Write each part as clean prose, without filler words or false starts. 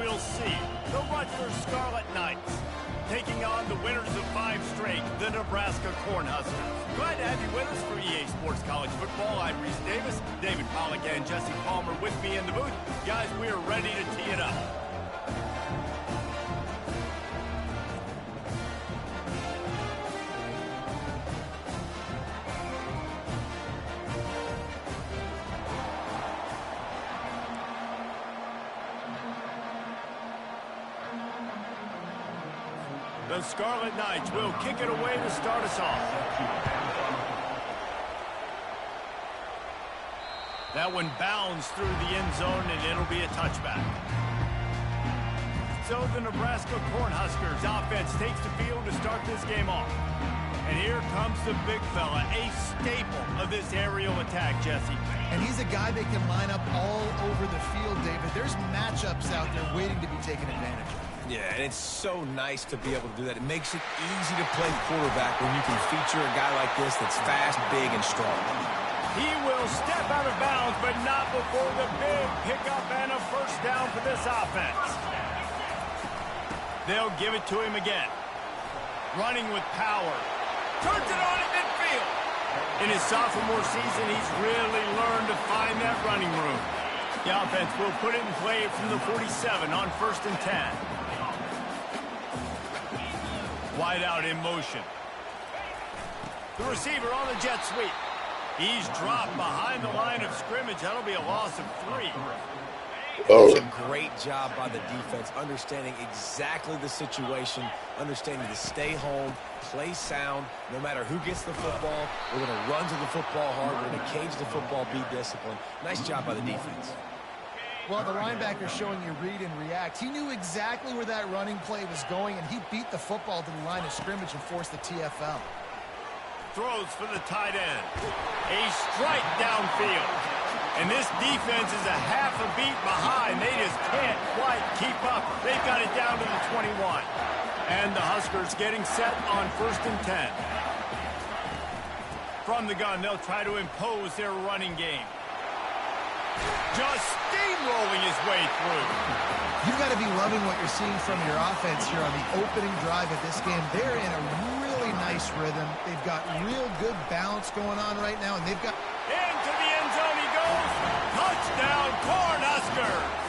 we'll see the Rutgers Scarlet Knights taking on the winners of 5 straight, the Nebraska Cornhuskers. Glad to have you with us for EA Sports College Football. I'm Reese Davis, David Pollack and Jesse Palmer with me in the booth. Guys, we are ready to tee it up. The Scarlet Knights will kick it away to start us off. That one bounds through the end zone, and it'll be a touchback. So the Nebraska Cornhuskers offense takes the field to start this game off. And here comes the big fella, a staple of this aerial attack, Jesse. And he's a guy that can line up all over the field, David. There's matchups out there waiting to be taken advantage of. Yeah, and it's so nice to be able to do that. It makes it easy to play quarterback when you can feature a guy like this that's fast, big, and strong. He will step out of bounds, but not before the big pickup and a first down for this offense. They'll give it to him again. Running with power. Turns it on at midfield. In his sophomore season, he's really learned to find that running room. The offense will put it in play from the 47 on 1st and 10. Wide out in motion. The receiver on the jet sweep. He's dropped behind the line of scrimmage. That'll be a loss of 3. It's a great job by the defense, understanding exactly the situation, understanding to stay home, play sound. No matter who gets the football, we're going to run to the football hard. We're going to cage the football, be disciplined. Nice job by the defense. Well, the linebacker showing you read and react. He knew exactly where that running play was going, and he beat the football to the line of scrimmage and forced the TFL. Throws for the tight end. A strike downfield. And this defense is a half a beat behind. They just can't quite keep up. They've got it down to the 21. And the Huskers getting set on 1st and 10. From the gun, they'll try to impose their running game. Just steamrolling his way through. You've got to be loving what you're seeing from your offense here on the opening drive of this game. They're in a really nice rhythm. They've got real good balance going on right now, and they've got... Into the end zone he goes. Touchdown, Cornhuskers.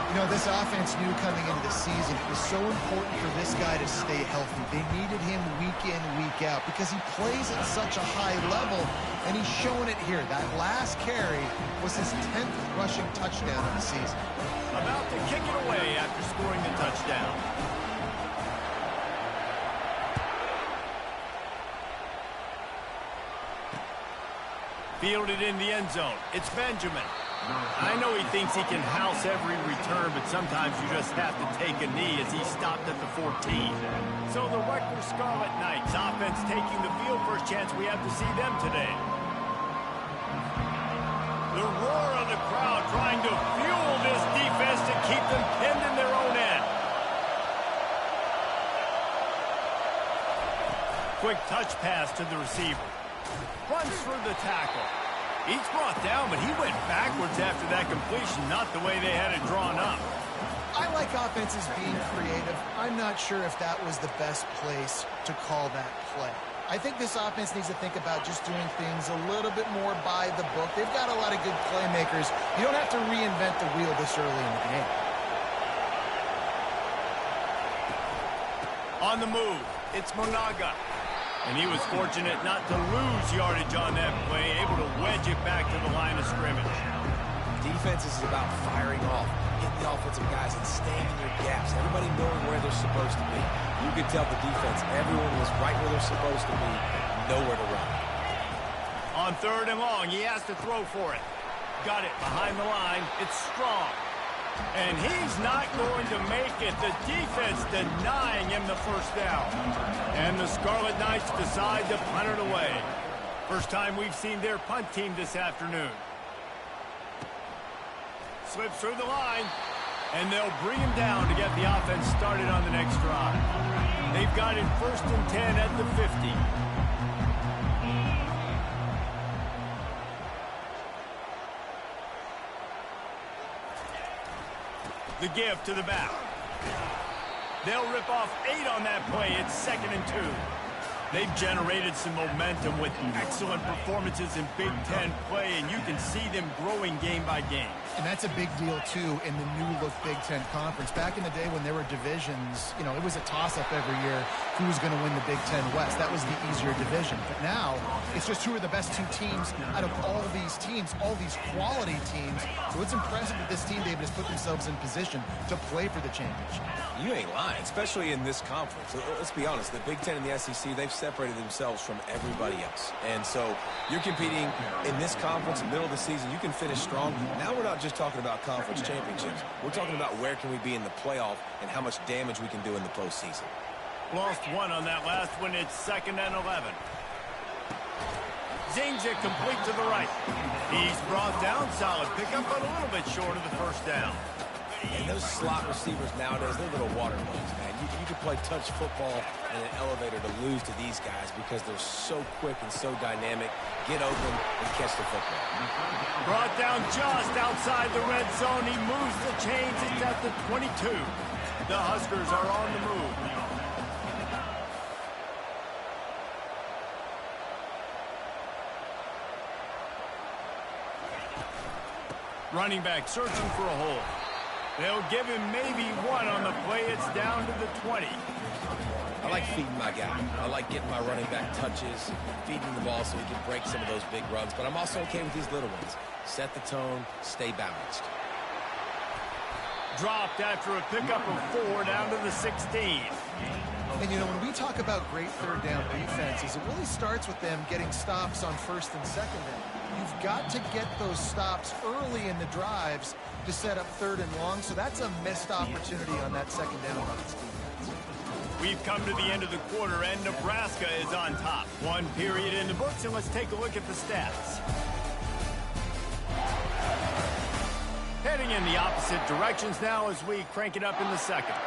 You know, this offense knew coming into the season it was so important for this guy to stay healthy. They needed him week in, week out because he plays at such a high level, and he's showing it here. That last carry was his 10th rushing touchdown of the season. About to kick it away after scoring the touchdown. Fielded in the end zone. It's Benjamin. I know he thinks he can house every return, but sometimes you just have to take a knee as he stopped at the 14. So the Rutgers Scarlet Knights offense taking the field. First chance we have to see them today. The roar of the crowd trying to fuel this defense to keep them pinned in their own end. Quick touch pass to the receiver. Runs through the tackle. He's brought down, but he went backwards after that completion, not the way they had it drawn up. I like offenses being creative. I'm not sure if that was the best place to call that play. I think this offense needs to think about just doing things a little bit more by the book. They've got a lot of good playmakers. You don't have to reinvent the wheel this early in the game. On the move, it's Monaga. And he was fortunate not to lose yardage on that play, able to wedge it back to the line of scrimmage. Defense is about firing off, hitting the offensive guys, and staying in your gaps. Everybody knowing where they're supposed to be. You could tell the defense, everyone was right where they're supposed to be, nowhere to run. On 3rd and long, he has to throw for it. Got it behind the line. It's Strong. And he's not going to make it. The defense denying him the first down. And the Scarlet Knights decide to punt it away. First time we've seen their punt team this afternoon. Slips through the line. And they'll bring him down to get the offense started on the next drive. They've got it 1st and 10 at the 50. The give to the back. They'll rip off 8 on that play. It's 2nd and 2. They've generated some momentum with excellent performances in Big Ten play, and you can see them growing game by game. And that's a big deal, too, in the new-look Big Ten Conference. Back in the day when there were divisions, you know, it was a toss-up every year who was going to win the Big Ten West. That was the easier division. But now, it's just who are the best 2 teams out of all these teams, all these quality teams. So it's impressive that this team, David, has put themselves in position to play for the championship. You ain't lying, especially in this conference. Let's be honest, the Big Ten and the SEC, they've separated themselves from everybody else. And so you're competing in this conference, middle of the season. You can finish strong. Now we're not just talking about conference championships. We're talking about where can we be in the playoff and how much damage we can do in the postseason. Lost 1 on that last one. It's 2nd and 11. Zings it complete to the right. He's brought down. Solid pickup, but a little bit short of the first down. And those slot receivers nowadays, they're little water bugs, man. You can play touch football in an elevator to lose to these guys because they're so quick and so dynamic. Get open and catch the football. Brought down just outside the red zone. He moves the chains. It's at the 22. The Huskers are on the move. Running back searching for a hole. They'll give him maybe 1 on the play. It's down to the 20. I like feeding my guy. I like getting my running back touches, feeding the ball so he can break some of those big runs. But I'm also okay with these little ones. Set the tone, stay balanced. Dropped after a pickup of 4 down to the 16. And, you know, when we talk about great third down defenses, it really starts with them getting stops on 1st and 2nd down. You've got to get those stops early in the drives to set up 3rd and long, so that's a missed opportunity on that 2nd down on this defense. We've come to the end of the quarter, and Nebraska is on top. 1 period in the books, and let's take a look at the stats. Heading in the opposite directions now as we crank it up in the 2nd.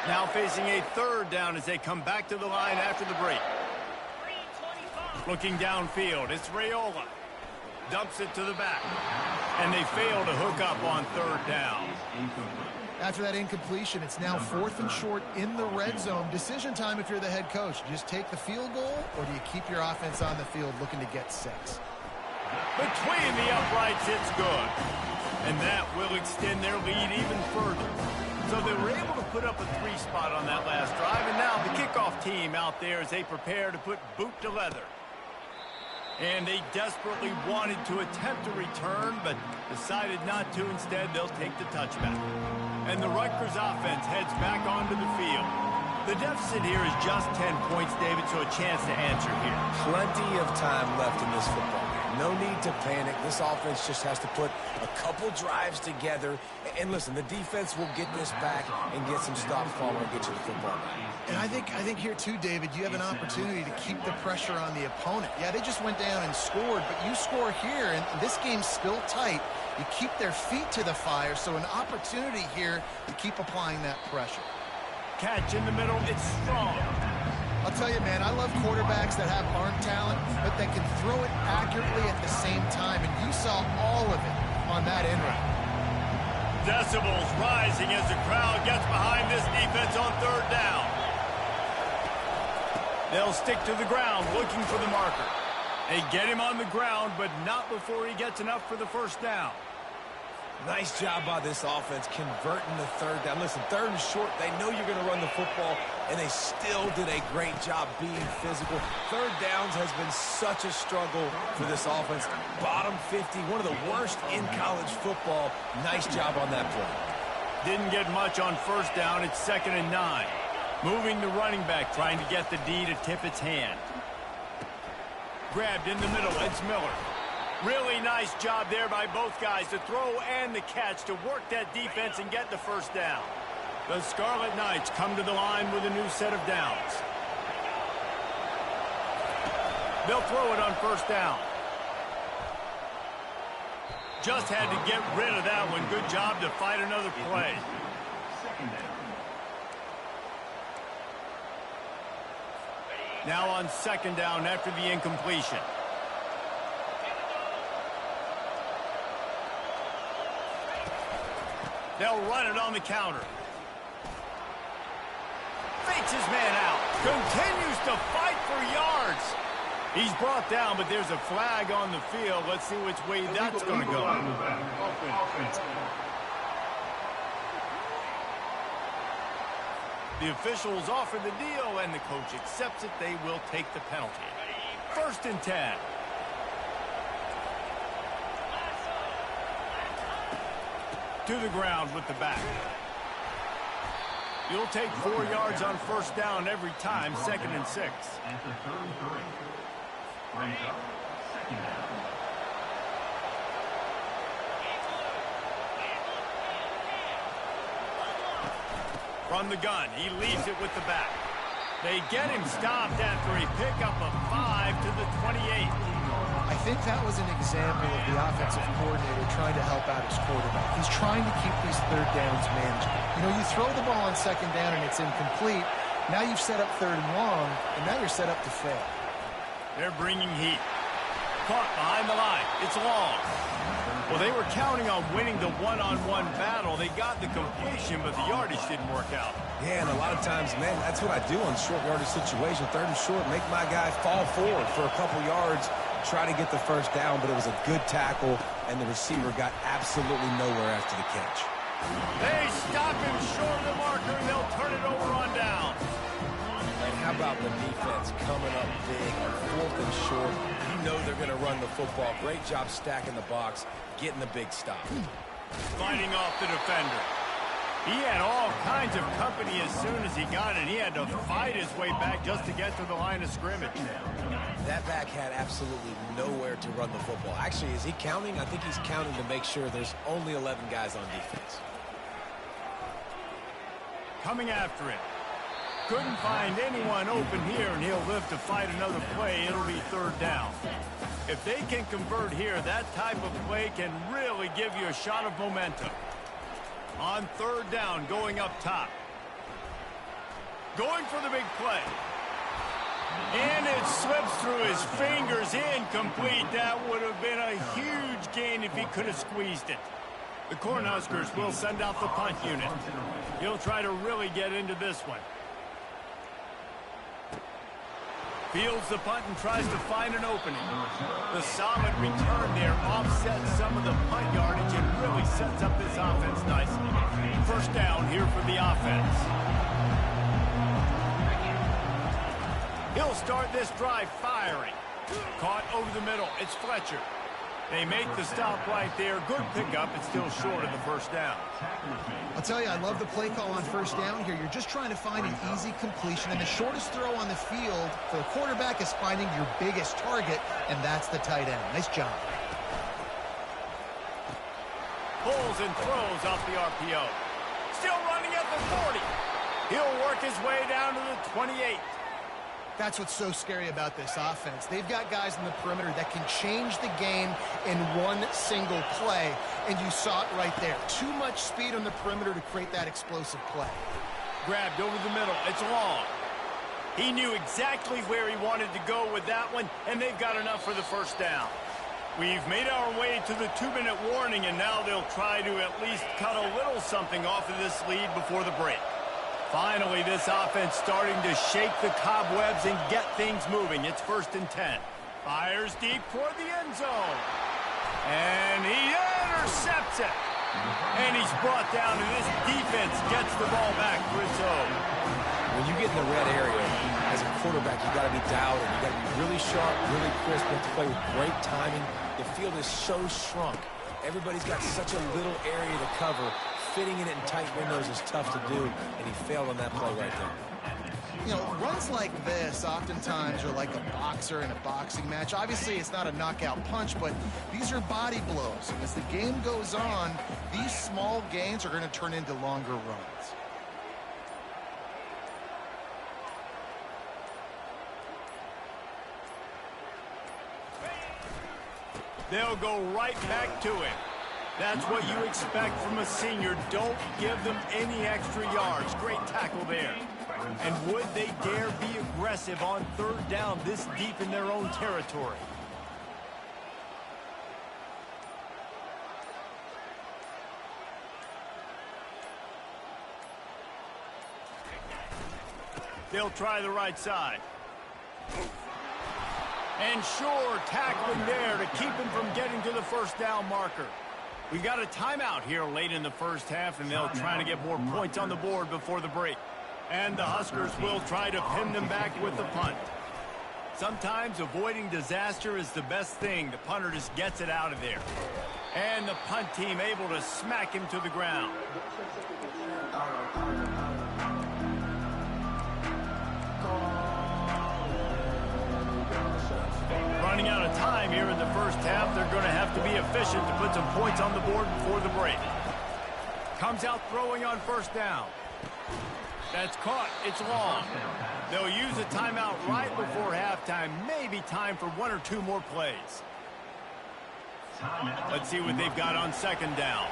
Now facing a 3rd down as they come back to the line after the break. Looking downfield, it's Raiola. Dumps it to the back. And they fail to hook up on 3rd down. After that incompletion, it's now 4th and short in the red zone. Decision time if you're the head coach. Do you just take the field goal, or do you keep your offense on the field looking to get 6? Between the uprights, it's good. And that will extend their lead even further. So they were able to put up a 3 spot on that last drive, and now the kickoff team out there as they prepare to put boot to leather. And they desperately wanted to attempt a return, but decided not to. Instead, they'll take the touchback. And the Rutgers offense heads back onto the field. The deficit here is just 10 points, David, so a chance to answer here. Plenty of time left in this football game. No need to panic. This offense just has to put a couple drives together. And listen, the defense will get this back and get some stops following and get you the football back. And I think here too, David, you have an opportunity to keep the pressure on the opponent. Yeah, they just went down and scored, but you score here, and this game's still tight. You keep their feet to the fire, so an opportunity here to keep applying that pressure. Catch in the middle, it's strong. I'll tell you, man, I love quarterbacks that have arm talent, but that can throw it accurately at the same time, and you saw all of it on that end route. Decibels rising as the crowd gets behind this defense on 3rd down. They'll stick to the ground looking for the marker. They get him on the ground, but not before he gets enough for the 1st down. Nice job by this offense converting the 3rd down. Listen, 3rd and short, they know you're going to run the football, and they still did a great job being physical. 3rd downs has been such a struggle for this offense. Bottom 50, one of the worst in college football. Nice job on that play. Didn't get much on 1st down. It's 2nd and 9. Moving the running back, trying to get the D to tip its hand. Grabbed in the middle, it's Miller. Really nice job there by both guys, the throw and the catch to work that defense and get the 1st down. The Scarlet Knights come to the line with a new set of downs. They'll throw it on 1st down. Just had to get rid of that one. Good job to fight another play. Now on 2nd down after the incompletion. They'll run it on the counter. Fakes his man out. Continues to fight for yards. He's brought down, but there's a flag on the field. Let's see which way that's going to go. The officials offer the deal, and the coach accepts it. They will take the penalty. 1st and 10. To the ground with the back. You'll take 4 yards on 1st down every time, 2nd and 6. From the gun, he leaves it with the back. They get him stopped after a pickup of 5 to the 28. I think that was an example of the offensive coordinator trying to help out his quarterback. He's trying to keep these 3rd downs manageable. You know, you throw the ball on 2nd down and it's incomplete. Now you've set up 3rd and long, and now you're set up to fail. They're bringing heat. Caught behind the line. It's long. Well, they were counting on winning the one-on-one battle. They got the completion, but the yardage didn't work out. Yeah, and a lot of times, man, that's what I do on short yardage situation. 3rd and short, make my guy fall forward for a couple yards, try to get the 1st down, but it was a good tackle, and the receiver got absolutely nowhere after the catch. They stop him short of the marker, and they'll turn it over on down. And how about the defense coming up big on 4th and short? You know they're going to run the football. Great job stacking the box, getting the big stop. Fighting off the defender. He had all kinds of company as soon as he got it. He had to fight his way back just to get to the line of scrimmage. That back had absolutely nowhere to run the football. Actually, is he counting? I think he's counting to make sure there's only 11 guys on defense. Coming after it. Couldn't find anyone open here, and he'll live to fight another play. It'll be 3rd down. If they can convert here, that type of play can really give you a shot of momentum. On 3rd down, going up top. Going for the big play. And it slips through his fingers, incomplete. That would have been a huge gain if he could have squeezed it. The Cornhuskers will send out the punt unit. He'll try to really get into this one. Fields the punt and tries to find an opening. The solid return there offsets some of the punt yardage and really sets up this offense nicely. 1st down here for the offense. He'll start this drive firing. Caught over the middle. It's Fletcher. They make the stop right there. Good pickup. It's still short of the 1st down. I'll tell you, I love the play call on 1st down here. You're just trying to find an easy completion, and the shortest throw on the field for the quarterback is finding your biggest target, and that's the tight end. Nice job. Pulls and throws off the RPO. Still running at the 40. He'll work his way down to the 28. That's what's so scary about this offense. They've got guys in the perimeter that can change the game in one single play, and you saw it right there. Too much speed on the perimeter to create that explosive play. Grabbed over the middle. It's long. He knew exactly where he wanted to go with that one, and they've got enough for the 1st down. We've made our way to the 2-minute warning, and now they'll try to at least cut a little something off of this lead before the break. Finally, this offense starting to shake the cobwebs and get things moving. It's 1st and 10. Fires deep toward the end zone. And he intercepts it. And he's brought down, and this defense gets the ball back for its own. When you get in the red area, as a quarterback, you got to be dialed in. You got to be really sharp, really crisp. You have to play with great timing. The field is so shrunk. Everybody's got such a little area to cover. Fitting it in tight windows is tough to do, and he failed on that play right there. You know, runs like this oftentimes are like a boxer in a boxing match. Obviously, it's not a knockout punch, but these are body blows. As the game goes on, these small gains are going to turn into longer runs. They'll go right back to him. That's what you expect from a senior. Don't give them any extra yards. Great tackle there. And would they dare be aggressive on 3rd down this deep in their own territory? They'll try the right side. And sure, tackling there to keep him from getting to the first down marker. We got a timeout here late in the first half, and they'll try to get more points on the board before the break. And the Huskers will try to pin them back with the punt. Sometimes avoiding disaster is the best thing. The punter just gets it out of there. And the punt team able to smack him to the ground. Running out of time here in the first half. They're going to have to be efficient to put some points on the board before the break. Comes out throwing on first down. That's caught. It's long. They'll use a timeout right before halftime. Maybe time for one or two more plays. Let's see what they've got on second down.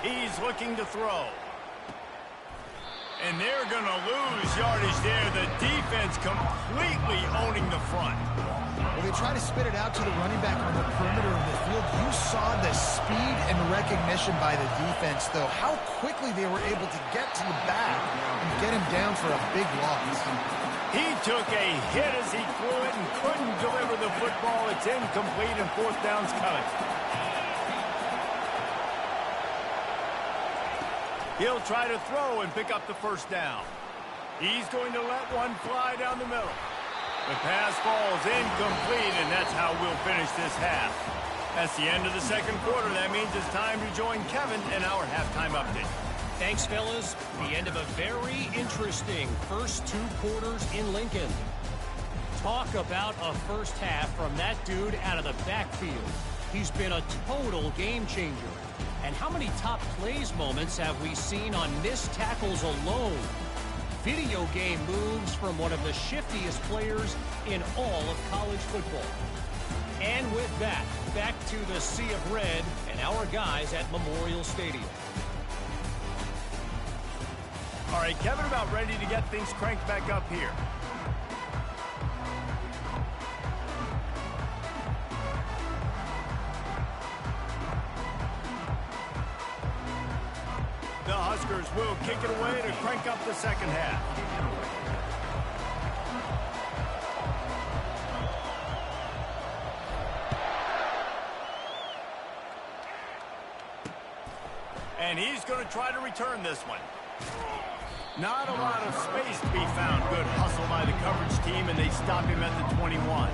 He's looking to throw. And they're going to lose yardage there. The defense completely owning the front. Well, they try to spit it out to the running back on the perimeter of the field. You saw the speed and recognition by the defense, though. How quickly they were able to get to the back and get him down for a big loss. He took a hit as he threw it and couldn't deliver the football. It's incomplete and fourth down's coming. He'll try to throw and pick up the first down. He's going to let one fly down the middle. The pass falls incomplete, and that's how we'll finish this half. That's the end of the second quarter. That means it's time to join Kevin in our halftime update. Thanks, fellas. The end of a very interesting first two quarters in Lincoln. Talk about a first half from that dude out of the backfield. He's been a total game changer. And how many top plays moments have we seen on missed tackles alone? Video game moves from one of the shiftiest players in all of college football. And with that, back to the sea of red and our guys at Memorial Stadium. All right, Kevin, about ready to get things cranked back up here. The Huskers will kick it away to crank up the second half. And he's going to try to return this one. Not a lot of space to be found. Good hustle by the coverage team, and they stop him at the 21.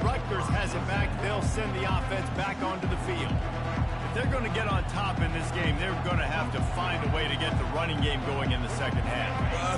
Rutgers has it back. They'll send the offense back onto the field. If they're going to get on top in this game, they're going to have to find a way to get the running game going in the second half.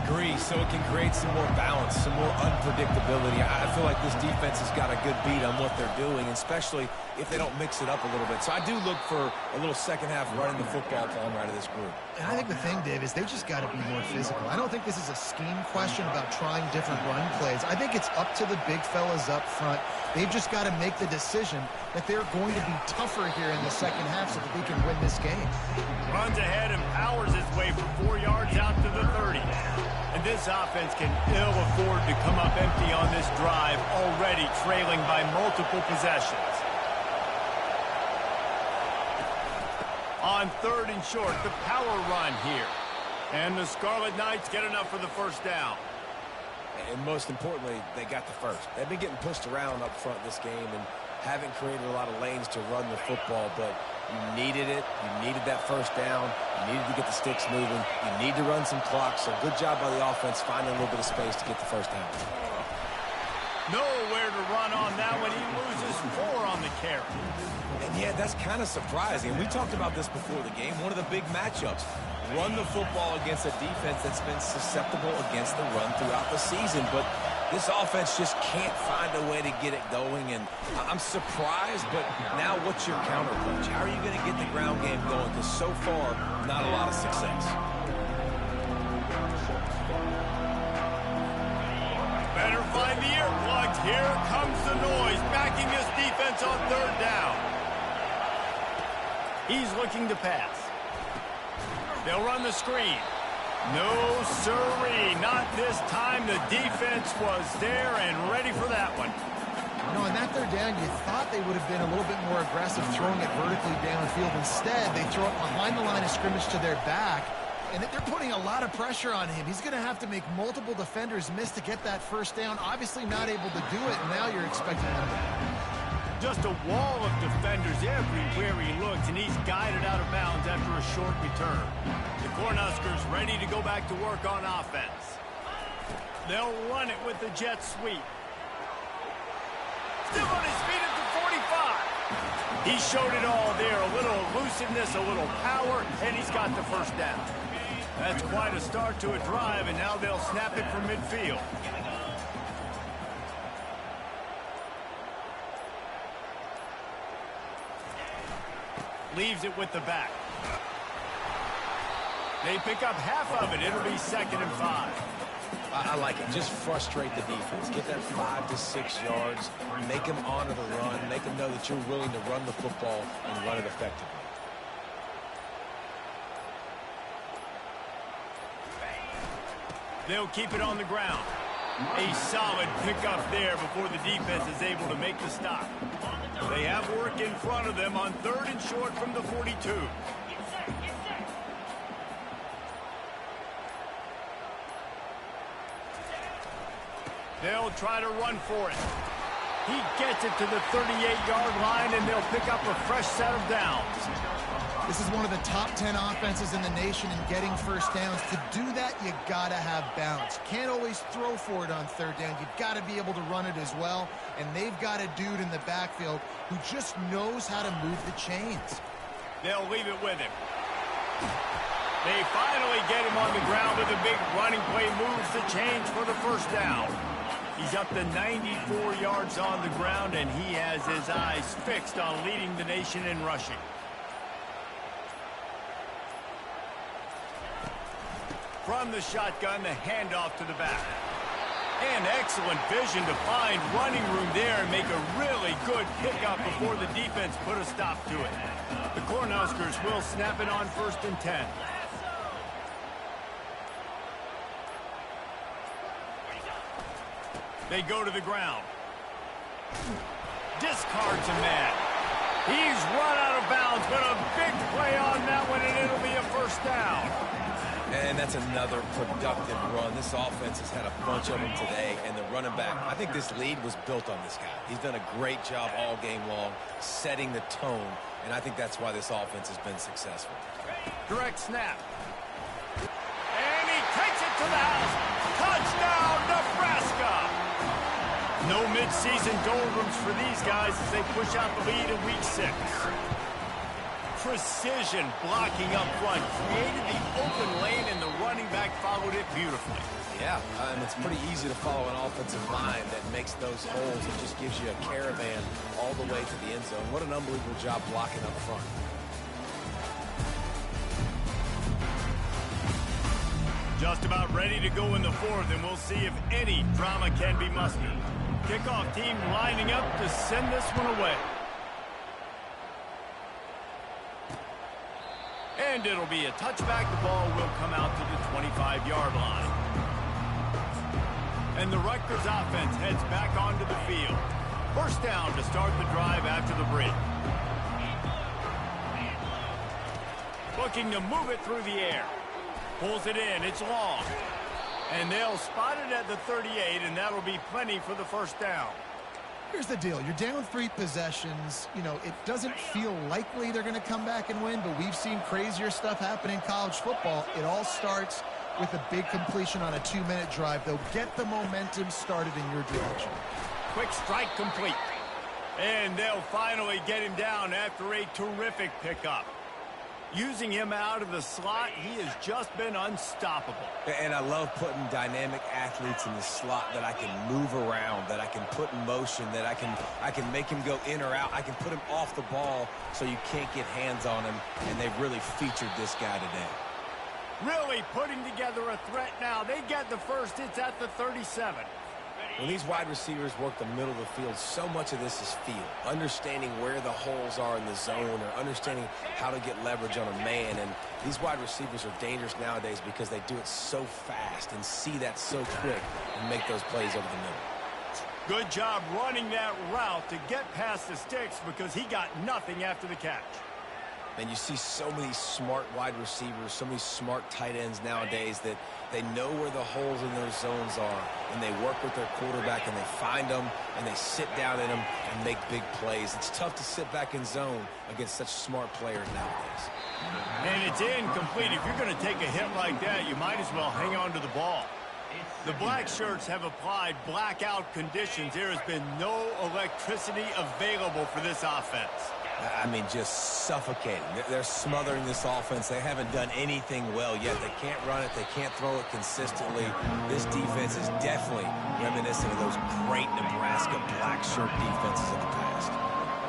Agree, so it can create some more balance, some more unpredictability. I feel like this defense has got a good beat on what they're doing, especially if they don't mix it up a little bit. So I do look for a little second half running the football playing right of this group. And I think the thing, Dave, is they just got to be more physical. I don't think this is a scheme question about trying different run plays. I think it's up to the big fellas up front. They've just got to make the decision that they're going to be tougher here in the second half so that they can win this game. Runs ahead and powers his way for 4 yards out to the 30. And this offense can ill afford to come up empty on this drive, already trailing by multiple possessions. On third and short, the power run here. And the Scarlet Knights get enough for the first down. And most importantly, they got the first. They've been getting pushed around up front this game and haven't created a lot of lanes to run the football, but you needed it. You needed that first down. You needed to get the sticks moving. You need to run some clock, so good job by the offense finding a little bit of space to get the first down. Nowhere to run on that one. He loses 4 on the carry. And yeah, that's kind of surprising. We talked about this before the game. One of the big matchups. Run the football against a defense that's been susceptible against the run throughout the season. But this offense just can't find a way to get it going. And I'm surprised, but now what's your counterpunch? How are you going to get the ground game going? Because so far, not a lot of success. Better find the earplugs. Here comes the noise, backing this defense on third down. He's looking to pass. They'll run the screen. No, sirree, not this time. The defense was there and ready for that one. You know, on that third down, you thought thought they would have been a little bit more aggressive throwing it vertically downfield. Instead, they throw it behind the line of scrimmage to their back, and they're putting a lot of pressure on him. He's going to have to make multiple defenders miss to get that first down. Obviously not able to do it, and now you're expecting them to. Just a wall of defenders everywhere he looks, and he's guided out of bounds after a short return. The Cornhuskers ready to go back to work on offense. They'll run it with the jet sweep. Still on his feet at the 45. He showed it all there. A little elusiveness, a little power, and he's got the first down. That's quite a start to a drive, and now they'll snap it from midfield. Leaves it with the back. They pick up half of it. It'll be 2nd and 5. I like it. Just frustrate the defense. Get that 5 to 6 yards. Make them honor the run. Make them know that you're willing to run the football and run it effectively. They'll keep it on the ground. A solid pickup there before the defense is able to make the stop. They have work in front of them on 3rd and short from the 42. They'll try to run for it. He gets it to the 38-yard line, and they'll pick up a fresh set of downs. This is one of the top 10 offenses in the nation in getting first downs. To do that, you got to have balance. You can't always throw for it on 3rd down. You've got to be able to run it as well. And they've got a dude in the backfield who just knows how to move the chains. They'll leave it with him. They finally get him on the ground with a big running play, moves the chains for the first down. He's up to 94 yards on the ground, and he has his eyes fixed on leading the nation in rushing. From the shotgun, the handoff to the back. And excellent vision to find running room there and make a really good pickup before the defense put a stop to it. The Cornhuskers will snap it on 1st and 10. They go to the ground. Discards a man. He's run out of bounds, but a big play on that one, and it'll be a first down. And that's another productive run. This offense has had a bunch of them today, and the running back, I think this lead was built on this guy. He's done a great job all game long setting the tone, and I think that's why this offense has been successful. Direct snap. And he takes it to the house. Touchdown, Nebraska! No midseason doldrums for these guys as they push out the lead in Week 6. Precision blocking up front, created the open lane, and the running back followed it beautifully. Yeah, and it's pretty easy to follow an offensive line that makes those holes and just gives you a caravan all the way to the end zone. What an unbelievable job blocking up front. Just about ready to go in the 4th, and we'll see if any drama can be mustered. Kickoff team lining up to send this one away. And it'll be a touchback. The ball will come out to the 25-yard line. And the Rutgers offense heads back onto the field. First down to start the drive after the break. Looking to move it through the air. Pulls it in. It's long. And they'll spot it at the 38, and that'll be plenty for the first down. Here's the deal. You're down 3 possessions. You know, it doesn't feel likely they're going to come back and win, but we've seen crazier stuff happen in college football. It all starts with a big completion on a 2-minute drive. They'll get the momentum started in your direction. Quick strike complete. And they'll finally get him down after a terrific pickup. Using him out of the slot, he has just been unstoppable. And I love putting dynamic athletes in the slot that I can move around, that I can put in motion, that I can make him go in or out. I can put him off the ball so you can't get hands on him, and they've really featured this guy today. Really putting together a threat now. They get the first. It's at the 37. When these wide receivers work the middle of the field, so much of this is feel. Understanding where the holes are in the zone or understanding how to get leverage on a man. And these wide receivers are dangerous nowadays because they do it so fast and see that so quick and make those plays over the middle. Good job running that route to get past the sticks because he got nothing after the catch. And you see so many smart wide receivers, so many smart tight ends nowadays that they know where the holes in those zones are, and they work with their quarterback, and they find them, and they sit down in them and make big plays. It's tough to sit back in zone against such smart players nowadays. And it's incomplete. If you're going to take a hit like that, you might as well hang on to the ball. The black shirts have applied blackout conditions. There has been no electricity available for this offense. I mean, just suffocating. They're smothering this offense. They haven't done anything well yet. They can't run it. They can't throw it consistently. This defense is definitely reminiscent of those great Nebraska black shirt defenses of the past.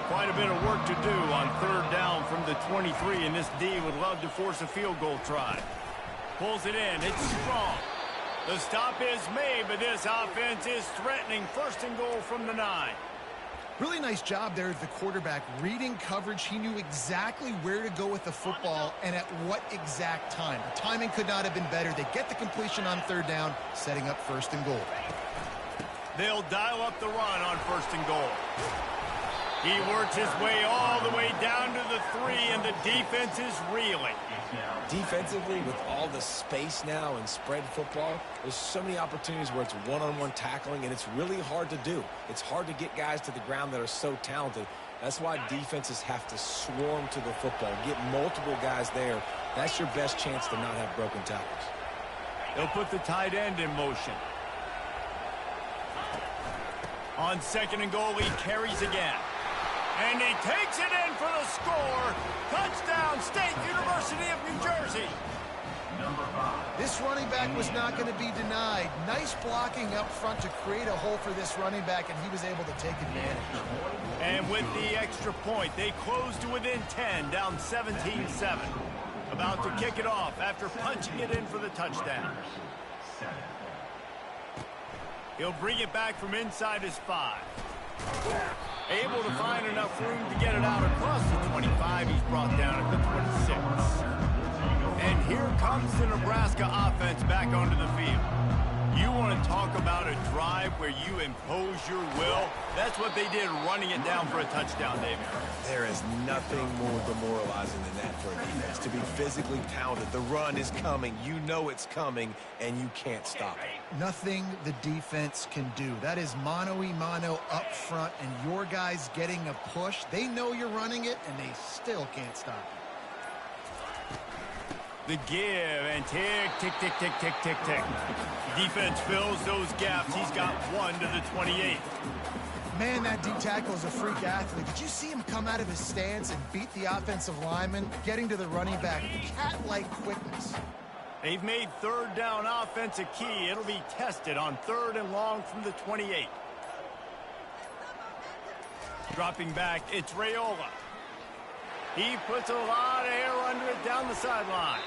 Quite a bit of work to do on third down from the 23, and this D would love to force a field goal try. Pulls it in. It's strong. The stop is made, but this offense is threatening. First and goal from the 9. Really nice job there at the quarterback. Reading coverage, he knew exactly where to go with the football and at what exact time. The timing could not have been better. They get the completion on third down, setting up first and goal. They'll dial up the run on first and goal. He works his way all the way down to the 3, and the defense is reeling. Defensively, with all the space now and spread football, there's so many opportunities where it's one-on-one tackling, and it's really hard to do. It's hard to get guys to the ground that are so talented. That's why defenses have to swarm to the football, get multiple guys there. That's your best chance to not have broken tackles. They'll put the tight end in motion. On second and goal, he carries again. And he takes it in for the score. Touchdown, State University of New Jersey. This running back was not going to be denied. Nice blocking up front to create a hole for this running back, and he was able to take advantage. And with the extra point, they close to within 10, down 17-7. About to kick it off after punching it in for the touchdown. He'll bring it back from inside his 5. Able to find enough room to get it out across the 25. He's brought down at the 26. And here comes the Nebraska offense back onto the field. You want to talk about a drive where you impose your will? That's what they did, running it down for a touchdown, David. There is nothing more demoralizing than that for a defense. To be physically pounded, the run is coming, you know it's coming, and you can't stop it. Nothing the defense can do. That is mano-a-mano up front, and your guys getting a push. They know you're running it, and they still can't stop it. The give, and tick, tick, tick, tick, tick, tick, tick. Defense fills those gaps. He's got 1 to the 28. Man, that D tackle is a freak athlete. Did you see him come out of his stance and beat the offensive lineman, getting to the running back? Cat-like quickness. They've made third down offense a key. It'll be tested on third and long from the 28. Dropping back, it's Raiola. He puts a lot of air under it down the sideline.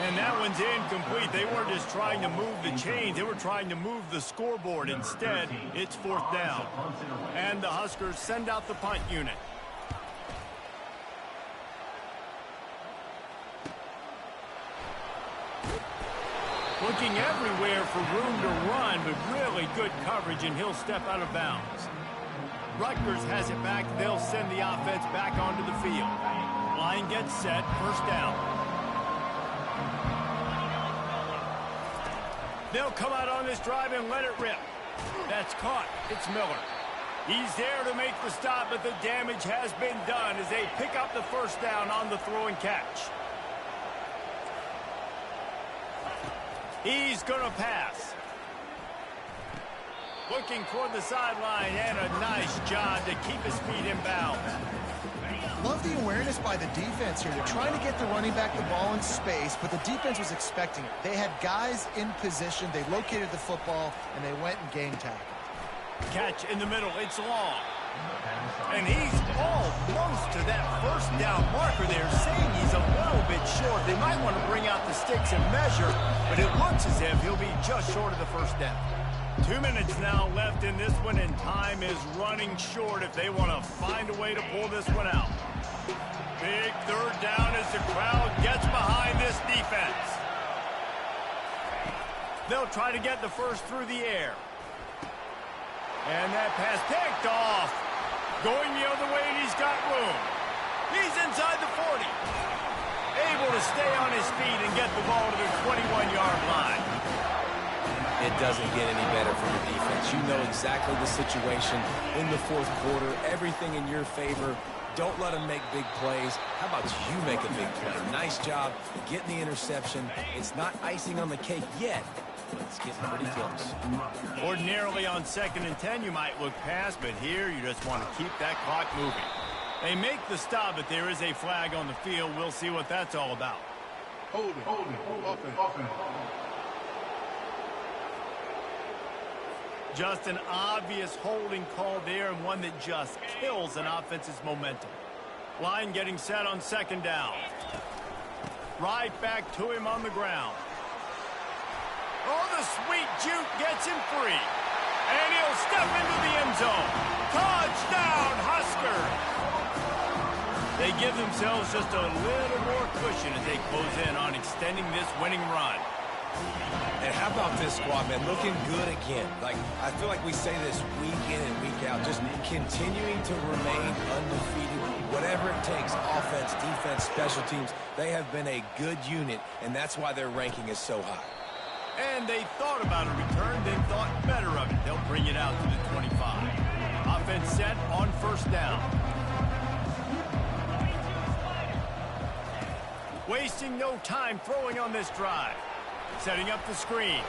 And that one's incomplete. They weren't just trying to move the chains. They were trying to move the scoreboard. Instead, it's fourth down. And the Huskers send out the punt unit. Looking everywhere for room to run, but really good coverage, and he'll step out of bounds. Rutgers has it back. They'll send the offense back onto the field. Line gets set. First down. They'll come out on this drive and let it rip. That's caught. It's Miller. He's there to make the stop, but the damage has been done as they pick up the first down on the throw and catch. He's going to pass. Looking toward the sideline, and a nice job to keep his feet in bounds. Love the awareness by the defense here. They're trying to get the running back the ball in space, but the defense was expecting it. They had guys in position. They located the football, and they went and game tackled. Catch in the middle. It's long. And he's almost to that first down marker there, saying he's a little bit short. They might want to bring out the sticks and measure, but it looks as if he'll be just short of the first down. 2 minutes now left in this one, and time is running short if they want to find a way to pull this one out. Big third down as the crowd gets behind this defense. They'll try to get the first through the air. And that pass picked off. Going the other way, and he's got room. He's inside the 40. Able to stay on his feet and get the ball to the 21-yard line. It doesn't get any better for the defense. You know exactly the situation in the fourth quarter. Everything in your favor. Don't let them make big plays. How about you make a big play? Nice job getting the interception. It's not icing on the cake yet, but it's getting pretty close. Ordinarily on 2nd and 10, you might look past, but here you just want to keep that clock moving. They make the stop, but there is a flag on the field. We'll see what that's all about. Hold it. Offense. Just an obvious holding call there, and one that just kills an offense's momentum. Line getting set on 2nd down. Right back to him on the ground. Oh, the sweet juke gets him free. And he'll step into the end zone. Touchdown, Huskers! They give themselves just a little more cushion as they close in on extending this winning run. And how about this squad, man? Looking good again. Like, I feel like we say this week in and week out, just continuing to remain undefeated. Whatever it takes, offense, defense, special teams, they have been a good unit, and that's why their ranking is so high. And they thought about a return, then thought better of it. They'll bring it out to the 25. Offense set on 1st down. Wasting no time throwing on this drive. Setting up the screen.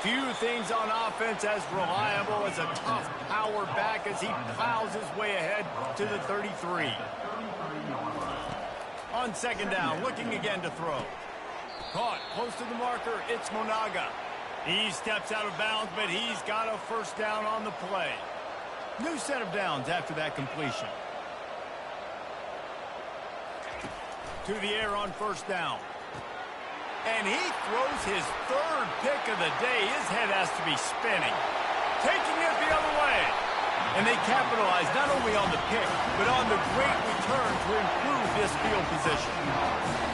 Few things on offense as reliable as a tough power back as he plows his way ahead to the 33. On 2nd down, looking again to throw. Caught close to the marker, it's Monaga. He steps out of bounds, but he's got a 1st down on the play. New set of downs after that completion. To the air on 1st down. And he throws his 3rd pick of the day. His head has to be spinning. Taking it the other way. And they capitalize not only on the pick, but on the great return to improve this field position.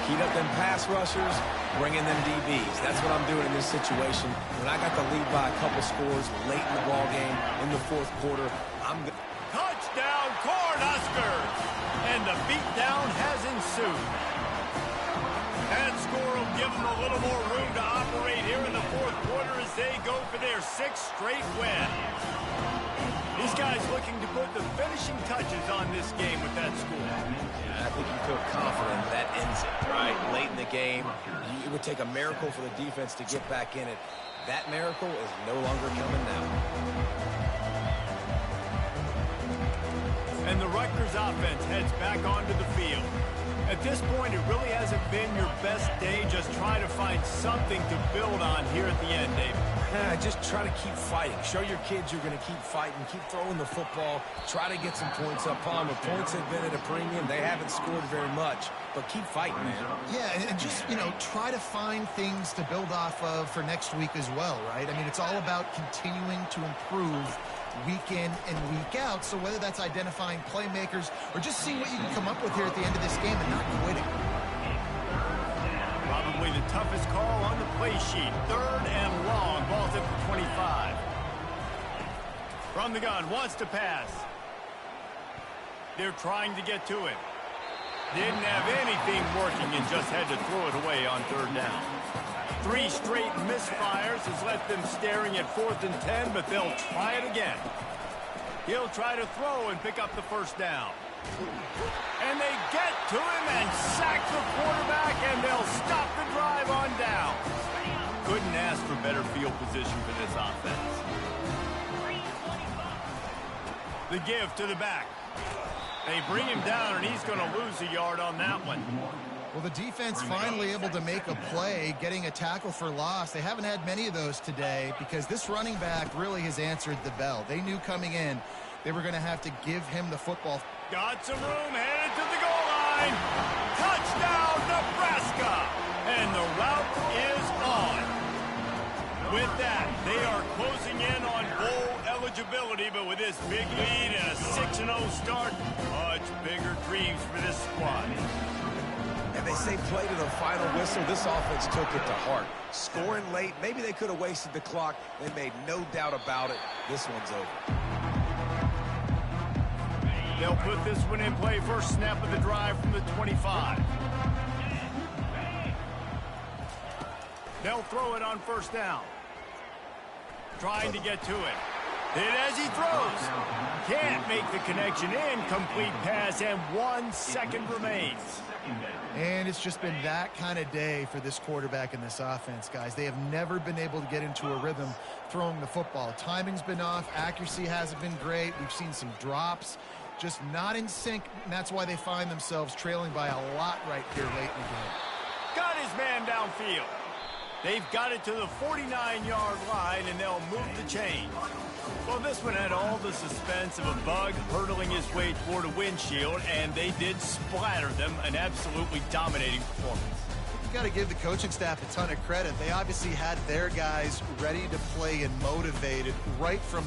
Heat up them pass rushers, bring in them DBs. That's what I'm doing in this situation. When I got the lead by a couple scores late in the ball game in the 4th quarter, I'm good. Touchdown, Cornhuskers! And the beatdown has ensued. That score will give them a little more room to operate here in the 4th quarter as they go for their 6th straight win. These guys looking to put the finishing touches on this game with that score. Yeah, I think you feel confident that ends it, right? Late in the game, it would take a miracle for the defense to get back in it. That miracle is no longer coming now. And the Rutgers offense heads back onto the field. At this point, it really hasn't been your best day. Just try to find something to build on here at the end, David. Just try to keep fighting. Show your kids you're going to keep fighting. Keep throwing the football. Try to get some points up on them. Points have been at a premium. They haven't scored very much, but keep fighting, man. Yeah, and just, try to find things to build off of for next week as well, right? I mean, it's all about continuing to improve week in and week out. So whether that's identifying playmakers or just seeing what you can come up with here at the end of this game and not quitting. Probably the toughest call on the play sheet. 3rd and long. Ball's at the 25. From the gun, wants to pass. They're trying to get to him. Didn't have anything working and just had to throw it away on 3rd down. 3 straight misfires has left them staring at 4th and 10, but they'll try it again. He'll try to throw and pick up the 1st down. And they get to him and sack the quarterback, and they'll stop the drive on down. Couldn't ask for better field position for this offense. The give to the back. They bring him down, and he's going to lose a yard on that one. Well, the defense finally able to make a play, getting a tackle for loss. They haven't had many of those today because this running back really has answered the bell. They knew coming in they were going to have to give him the football. Got some room, headed to the goal line. Touchdown, Nebraska! And the route is on. With that, they are closing in on bowl eligibility, but with this big lead and a 6-0 start, much bigger dreams for this squad. And they say play to the final whistle. This offense took it to heart. Scoring late, maybe they could have wasted the clock. They made no doubt about it. This one's over. They'll put this one in play. First snap of the drive from the 25. They'll throw it on first down. Trying to get to it. Hit as he throws. Can't make the connection. Incomplete pass, and 1 second remains. And it's just been that kind of day for this quarterback and this offense, guys. They have never been able to get into a rhythm throwing the football. Timing's been off. Accuracy hasn't been great. We've seen some drops. Just not in sync, and that's why they find themselves trailing by a lot right here late in the game. Got his man downfield. They've got it to the 49-yard line, and they'll move the chains. Well, this one had all the suspense of a bug hurtling his way toward a windshield, and they did splatter them. An absolutely dominating performance. You got to give the coaching staff a ton of credit. They obviously had their guys ready to play and motivated right from